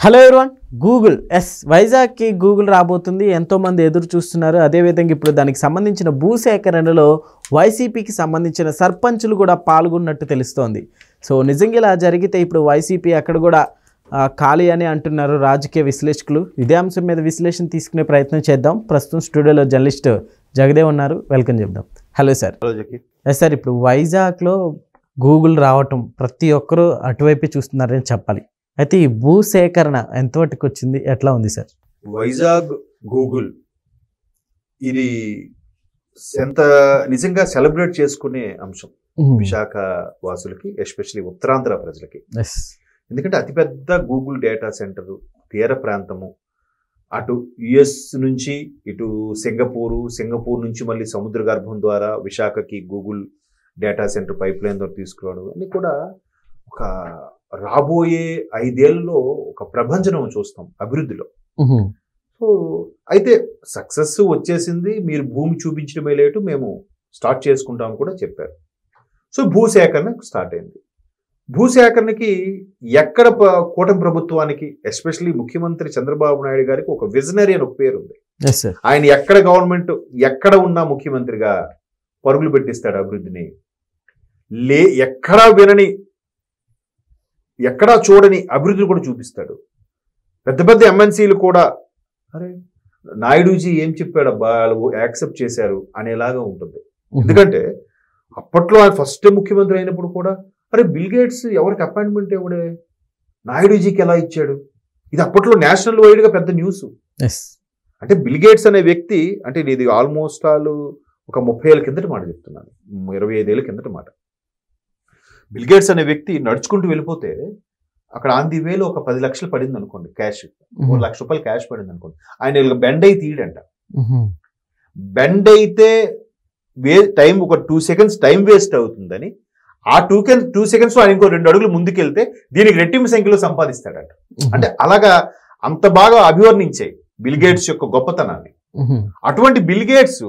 Hello everyone Google Vizag కి Google రాబోతుంది ఎంతో మంది ఎదురు చూస్తున్నారు అదే విధంగా ఇప్పుడు దానికి సంబంధించిన భూసేకరణలో వైసీపీకి సంబంధించిన సర్పంచులు కూడా పాల్గొన్నట్టు తెలుస్తోంది సో నిజంగా ఇలా జరిగితే ఇప్పుడు వైసీపీ అక్కడ కూడా ఖాళీ అని అంటున్నారు రాజకీయ విశ్లేషకులు ఇదే అంశం మీద విశ్లేషణ తీసుకునే ప్రయత్నం చేద్దాం ప్రస్తుతం స్టూడియోలో జర్నలిస్ట్ జగదేవ్ ఉన్నారు వెల్కమ్ చెప్దాం హలో సార్ సార్ ఇప్పుడు వైజాగ్లో గూగుల్ రావటం ప్రతి ఒక్కరూ అటువైపే చూస్తున్నారని చెప్పాలి అయితే ఈ భూసేకరణ ఎంతవరకు వచ్చింది ఎట్లా ఉంది సార్ వైజాగ్ గూగుల్ ఇది ఎంత నిజంగా సెలబ్రేట్ చేసుకునే అంశం విశాఖ వాసులకి ఎస్పెషల్లీ ఉత్తరాంధ్ర ప్రజలకి ఎందుకంటే అతిపెద్ద గూగుల్ డేటా సెంటర్ తీర ప్రాంతము అటు యుఎస్ నుంచి ఇటు సింగపూర్ నుంచి మళ్ళీ సముద్ర గర్భం ద్వారా విశాఖకి Google data centre pipe line ద్వారా తీసుకురావడం అన్నీ కూడా ఒక రాబోయే 5 ఏళ్లలో ఒక ప్రభంజనం చూస్తాం అభివృద్ధిలో. సో అయితే సక్సెస్ వచ్చేసింది, మీరు భూమి చూపించడమే లేటు మేము స్టార్ట్ చేసుకుంటాం కూడా చెప్పారు. సో భూసేకరణ స్టార్ట్ అయింది. భూసేకరణకి ఎక్కడ కూటమి ప్రభుత్వానికి ఎస్పెషల్లీ ముఖ్యమంత్రి చంద్రబాబు నాయుడు గారికి ఒక విజనరీ అని ఒక పేరు ఉంది. ఆయన ఎక్కడ గవర్నమెంట్ ఎక్కడ ఉన్నా ముఖ్యమంత్రిగా పరుగులు పెట్టిస్తాడు అభివృద్ధిని. ఎక్కడా వినని ఎక్కడా చూడని అభివృద్ధిని కూడా చూపిస్తాడు. పెద్ద పెద్ద ఎంఎన్సీలు కూడా అరే నాయుడుజీ ఏం చెప్పాడబ్బా వాళ్ళు యాక్సెప్ట్ చేశారు అనేలాగా ఉంటుంది. ఎందుకంటే అప్పట్లో ఆయన ఫస్ట్ ముఖ్యమంత్రి అయినప్పుడు కూడా అరే బిల్ గేట్స్ ఎవరికి అపాయింట్మెంట్ ఇవ్వడే నాయుడుజీకి ఎలా ఇచ్చాడు, ఇది అప్పట్లో నేషనల్ వైడ్గా పెద్ద న్యూస్. అంటే బిల్ గేట్స్ అనే వ్యక్తి అంటే ఇది ఆల్మోస్ట్ ఒక 30 ఏళ్ళ కిందటి మాట చెప్తున్నాను, 25 ఏళ్ళ కిందటి మాట. బిల్ గేట్స్ అనే వ్యక్తి నడుచుకుంటూ వెళ్ళిపోతే అక్కడ ఆన్ ది వేలో ఒక 10 లక్షలు పడింది అనుకోండి, క్యాష్ 1 లక్ష రూపాయలు క్యాష్ పడింది అనుకోండి. ఆయన బెండ్ అయి తీయడంట. బెండ్ అయితే టైం ఒక 2 సెకండ్స్ టైం వేస్ట్ అవుతుందని ఆ 2 సెకండ్స్ ఆయన ఇంకో 2 అడుగులు ముందుకెళ్తే దీనికి రెట్టింపు సంఖ్యలో సంపాదిస్తాడంట. అంటే అలాగా అంత బాగా అభివర్ణించాయి బిల్ గేట్స్ యొక్క గొప్పతనాన్ని. అటువంటి బిల్ గేట్స్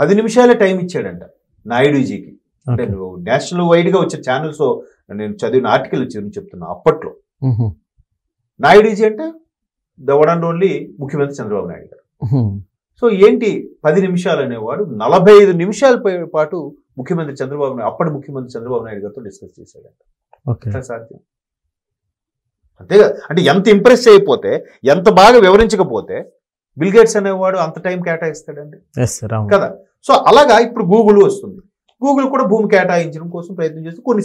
10 నిమిషాలే టైం ఇచ్చాడంట నాయుడుజీకి. అంటే నువ్వు నేషనల్ వైడ్ గా వచ్చే ఛానల్స్ నేను చదివిన ఆర్టికల్ చెప్తున్నా. అప్పట్లో నాయుడుజీ అంటే ద వన్ అండ్ ఓన్లీ ముఖ్యమంత్రి చంద్రబాబు నాయుడు గారు. సో ఏంటి 10 నిమిషాలు అనేవాడు 45 నిమిషాల పాటు అప్పటి ముఖ్యమంత్రి చంద్రబాబు నాయుడు గారితో డిస్కస్ చేశాడంట. సాధ్యం అంతేగా. అంటే ఎంత ఇంప్రెస్ అయిపోతే ఎంత బాగా వివరించకపోతే బిల్ గేట్స్ అనేవాడు అంత టైం కేటాయిస్తాడండి కదా. సో అలాగా ఇప్పుడు గూగుల్ వస్తుంది. గూగుల్ కూడా భూమి కేటాయించడం కోసం ప్రయత్నం చేస్తూ కొన్ని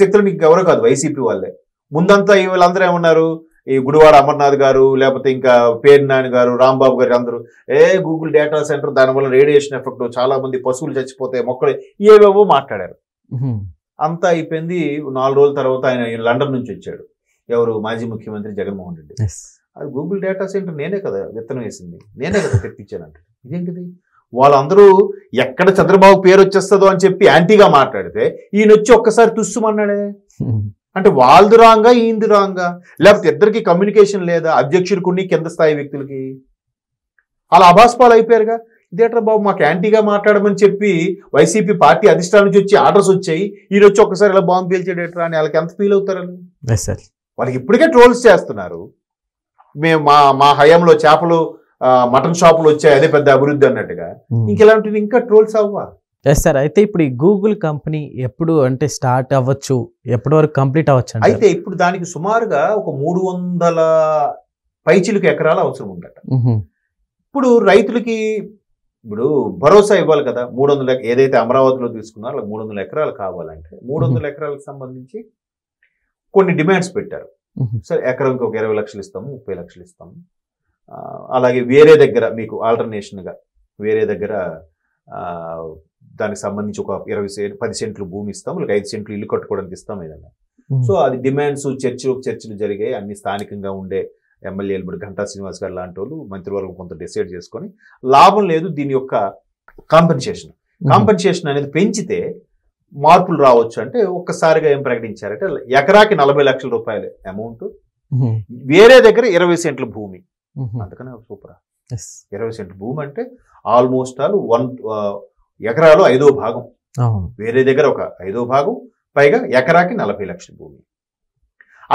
శక్తులు నీకు ఎవరో కాదు వైసీపీ వాళ్ళే ముందంతా వీళ్ళందరూ ఏమన్నారు, ఈ గుడివాడ అమర్నాథ్ గారు లేకపోతే ఇంకా పేర్నాని గారు రాంబాబు గారు అందరూ గూగుల్ డేటా సెంటర్ దానివల్ల రేడియేషన్ ఎఫెక్ట్ చాలా మంది పశువులు చచ్చిపోతాయి మొక్కలు ఏవేవో మాట్లాడారు. అంతా అయిపోయింది. 4 రోజుల తర్వాత ఆయన లండన్ నుంచి వచ్చాడు. ఎవరు మాజీ ముఖ్యమంత్రి జగన్మోహన్ రెడ్డి. అది గూగుల్ డేటా సెంటర్ నేనే కదా విత్తనం వేసింది, నేనే కదా తెప్పించానంట. ఇదేంటిది వాళ్ళందరూ ఎక్కడ చంద్రబాబు పేరు వచ్చేస్తుందో అని చెప్పి యాంటీగా మాట్లాడితే ఈయన వచ్చి ఒక్కసారి తుస్సుమన్నాడే. అంటే వాళ్ళది రాంగా ఈయనది రాంగా, లేకపోతే ఇద్దరికి కమ్యూనికేషన్ లేదా అధ్యక్షుడికి కింద స్థాయి వ్యక్తులకి అలా అభాస్పాలు అయిపోయారుగా. ఇదేట్రా బాబు మాకు యాంటీగా మాట్లాడమని చెప్పి వైసీపీ పార్టీ అధిష్టానం నుంచి వచ్చి ఆర్డర్స్ వచ్చాయి, ఈయన వచ్చి ఒక్కసారి ఇలా బాంబు పేల్చాడేట్రా అని వాళ్ళకి ఎంత ఫీల్ అవుతారని. వాళ్ళకి ఇప్పటికే ట్రోల్స్ చేస్తున్నారు. మేము మా హయాంలో చేపలు మటన్ షాపులు వచ్చాయి అదే పెద్ద అభివృద్ధి అన్నట్టుగా. ఇంకెలాంటివి ఇంకా ట్రోల్స్ అవ్వా. సార్ అయితే ఇప్పుడు ఈ గూగుల్ కంపెనీ ఎప్పుడు అంటే స్టార్ట్ అవ్వచ్చు, ఎప్పటి వరకు కంప్లీట్ అవ్వచ్చు? అయితే ఇప్పుడు దానికి సుమారుగా ఒక 300 పైచిలుకు ఎకరాలు అవసరం ఉందట. ఇప్పుడు రైతులకి ఇప్పుడు భరోసా ఇవ్వాలి కదా. 300 ఏదైతే అమరావతిలో తీసుకున్నారో 300 ఎకరాలు కావాలంటే 300 ఎకరాలకు సంబంధించి కొన్ని డిమాండ్స్ పెట్టారు. సరే ఎకరంకి ఒక 20 లక్షలు ఇస్తాము, 30 లక్షలు ఇస్తాము. అలాగే వేరే దగ్గర మీకు ఆల్టర్నేషన్గా వేరే దగ్గర దానికి సంబంధించి ఒక 10 సెంట్లు భూమి ఇస్తాం, లేక 5 సెంట్లు ఇల్లు కట్టుకోవడానికి ఇస్తాం ఏదన్నా. సో అది డిమాండ్స్ చర్చలు జరిగాయి. అన్ని స్థానికంగా ఉండే ఎమ్మెల్యేలు ఇప్పుడు గంటా శ్రీనివాస్ గారు లాంటి వాళ్ళు మంత్రివర్గం కొంత డిసైడ్ చేసుకొని లాభం లేదు దీని యొక్క కాంపెన్సేషన్ అనేది పెంచితే మార్పులు రావచ్చు అంటే ఒక్కసారిగా ఏం ప్రకటించారంటే ఎకరాకి 40 లక్షల రూపాయలు అమౌంట్, వేరే దగ్గర 20 సెంట్ల భూమి. అందుకనే సూపర్. 20 సెంట్ల భూమి అంటే ఆల్మోస్ట్ 1 ఎకరాలో 5వ భాగం, వేరే దగ్గర ఒక 5వ భాగం, పైగా ఎకరాకి 40 లక్షల భూమి.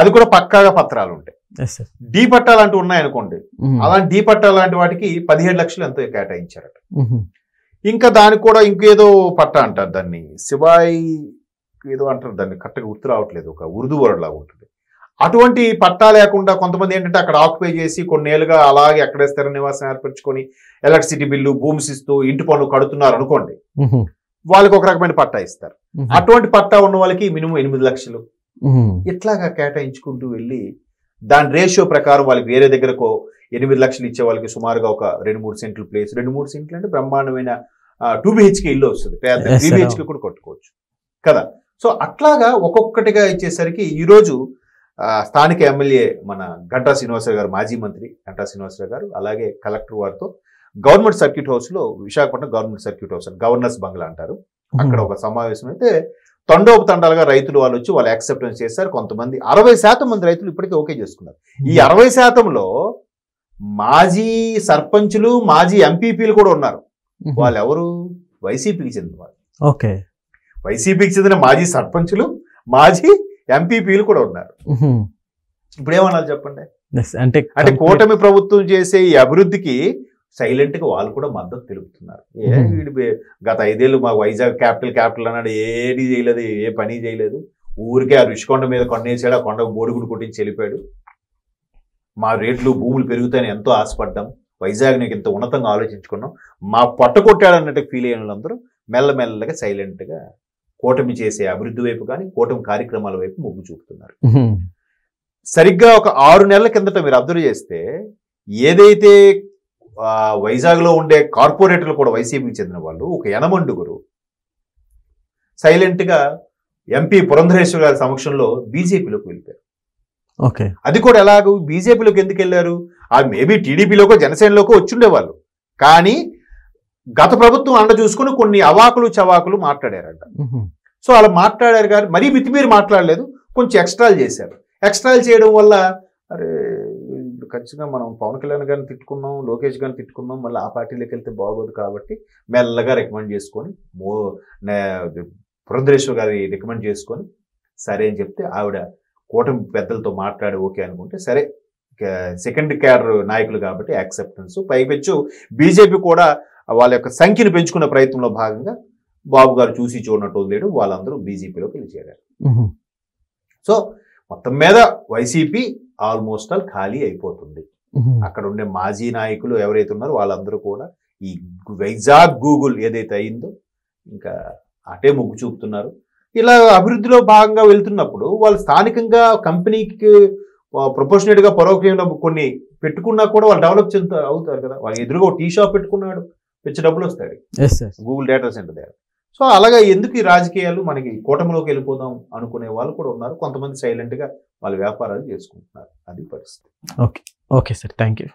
అది కూడా పక్కాగా పత్రాలు ఉంటాయి. Yes sir. డి పట్టా లాంటివి ఉన్నాయనుకోండి, అలాంటి డి పట్టా లాంటి వాటికి 17 లక్షలు ఎంతో కేటాయించారట. ఇంకా దానికి కూడా ఇంకేదో పట్టా అంటారు దాన్ని, శివాయి ఏదో అంటారు దాన్ని, కరెక్ట్గా గుర్తు రావట్లేదు, ఒక ఉర్దూ వర్డ్ లాగా ఉంటుంది. అటువంటి పట్టా లేకుండా కొంతమంది ఏంటంటే అక్కడ ఆక్యుపై చేసి కొన్నేళ్ళుగా అలాగే అక్కడే స్థిర నివాసం ఏర్పరచుకొని ఎలక్ట్రిసిటీ బిల్లు, భూమి ఇస్తూ ఇంటి పన్ను కడుతున్నారు అనుకోండి, వాళ్ళకి ఒక రకమైన పట్టా ఇస్తారు. అటువంటి పట్టా ఉన్న వాళ్ళకి మినిమం 8 లక్షలు ఇట్లాగా కేటాయించుకుంటూ వెళ్ళి దాని రేషియో ప్రకారం వాళ్ళకి వేరే దగ్గరకు 8 లక్షలు ఇచ్చే వాళ్ళకి సుమారుగా ఒక 2-3 సెంట్లు ప్లేస్, 2-3 సెంట్లు అంటే బ్రహ్మాండమైన 2 BHK ఇల్లు వస్తుంది, 3 BHK కూడా కట్టుకోవచ్చు కదా. సో అట్లాగా ఒక్కొక్కటిగా ఇచ్చేసరికి ఈరోజు స్థానిక ఎమ్మెల్యే మన గంటా శ్రీనివాసరావు గారు, మాజీ మంత్రి గంటా శ్రీనివాసరావు గారు, అలాగే కలెక్టర్ వారితో గవర్నమెంట్ సర్క్యూట్ హౌస్ లో, Visakhapatnam government circuit house, governor's bungalow అంటారు, అక్కడ ఒక సమావేశం అయితే తండోపతండాలుగా రైతులు వాళ్ళు వచ్చి వాళ్ళు యాక్సెప్టెన్స్ చేశారు. కొంతమంది 60% మంది రైతులు ఇప్పటికే ఓకే చేసుకున్నారు. ఈ 60%లో మాజీ సర్పంచులు, మాజీ ఎంపీపీలు కూడా ఉన్నారు. వాళ్ళు ఎవరు? వైసీపీకి చెందిన వాళ్ళు. ఓకే, వైసీపీకి చెందిన మాజీ సర్పంచులు, మాజీ ఎంపీపీలు కూడా ఉన్నారు. ఇప్పుడు ఏమన్నారు చెప్పండి? అంటే కూటమి ప్రభుత్వం చేసే ఈ అభివృద్ధికి సైలెంట్ గా వాళ్ళు కూడా మద్దతు తెలుపుతున్నారు. గత 5 ఏళ్ళు మా వైజాగ్ క్యాపిటల్ అన్నాడు, ఏది చేయలేదు, ఏ పని చేయలేదు, ఊరికే ఆ రుషికొండ మీద కొండేసాడు, ఆ కొండకు బోడుగుడు కొట్టించి వెళ్ళిపోయాడు. మా రేట్లు భూములు పెరుగుతాయని ఎంతో ఆశపడ్డాం, వైజాగ్ నీకు ఇంత ఉన్నతంగా ఆలోచించుకున్నాం, మా పొట్ట కొట్టాడన్నట్టు ఫీల్ అయిన వాళ్ళందరూ మెల్లమెల్లగా సైలెంట్ గా కూటమి చేసే అభివృద్ధి వైపు కానీ కూటమి కార్యక్రమాల వైపు మొగ్గు చూపుతున్నారు. సరిగ్గా ఒక 6 నెలల కిందట మీరు అబ్జర్వ్ చేస్తే ఏదైతే వైజాగ్లో ఉండే కార్పొరేటర్లు కూడా వైసీపీకి చెందిన వాళ్ళు ఒక 8 సైలెంట్ గా ఎంపీ పురంధరేశ్వర్ గారి సమక్షంలో బీజేపీలోకి వెళ్ళిపోయారు. ఓకే, అది కూడా ఎలాగూ బీజేపీలోకి ఎందుకు వెళ్ళారు? అది మేబీ టీడీపీలోకో జనసేనలోకో వచ్చిండేవాళ్ళు, కానీ గత ప్రభుత్వం అండ చూసుకుని కొన్ని అవాకులు చవాకులు మాట్లాడారంట. సో అలా మాట్లాడారు కానీ మరీ మితిమీరి మాట్లాడలేదు, కొంచెం ఎక్స్ట్రాలు చేశారు. ఎక్స్ట్రాలు చేయడం వల్ల అరే ఖచ్చితంగా మనం పవన్ కళ్యాణ్ గారిని తిట్టుకున్నాం, లోకేష్ గారిని తిట్టుకున్నాం, మళ్ళీ ఆ పార్టీలోకి వెళ్తే బాగోదు కాబట్టి మెల్లగా రికమెండ్ చేసుకొని పురంధరేశ్వర్ గారి రికమెండ్ చేసుకొని సరే అని చెప్తే ఆవిడ కూటమి పెద్దలతో మాట్లాడి ఓకే అనుకుంటే సరే, సెకండ్ క్యాడర్ నాయకులు కాబట్టి యాక్సెప్టెన్స్. పైపెచ్చు బీజేపీ కూడా వాళ్ళ యొక్క సంఖ్యను పెంచుకునే ప్రయత్నంలో భాగంగా బాబు గారు చూసి చూడనట్టు వదిలేడు, వాళ్ళందరూ బీజేపీలోకి వెళ్ళి చేరారు. సో మొత్తం మీద వైసీపీ ఆల్మోస్ట్ ఆల్ ఖాళీ అయిపోతుంది. అక్కడ ఉండే మాజీ నాయకులు ఎవరైతే ఉన్నారో వాళ్ళందరూ కూడా ఈ వైజాగ్ గూగుల్ ఏదైతే అయిందో ఇంకా అటే మొగ్గు చూపుతున్నారు. ఇలా అభివృద్ధిలో భాగంగా వెళ్తున్నప్పుడు వాళ్ళు స్థానికంగా కంపెనీకి ప్రొపోర్షనేట్ గా పరోక్షంగా కొన్ని పెట్టుకున్నా కూడా వాళ్ళు డెవలప్ అవుతారు కదా. వాళ్ళు ఎదురుగా టీ షాప్ పెట్టుకున్నాడు, పిచ్చి డబ్బులు వస్తాయి గూగుల్ డేటా సెంటర్ దగ్గర. సో అలాగా ఎందుకు ఈ రాజకీయాలు, మనకి కూటమిలోకి వెళ్ళిపోదాం అనుకునే వాళ్ళు కూడా ఉన్నారు. కొంతమంది సైలెంట్ గా వాళ్ళ వ్యాపారాలు చేసుకుంటున్నారు. అది పరిస్థితి. Okay sir, thank you.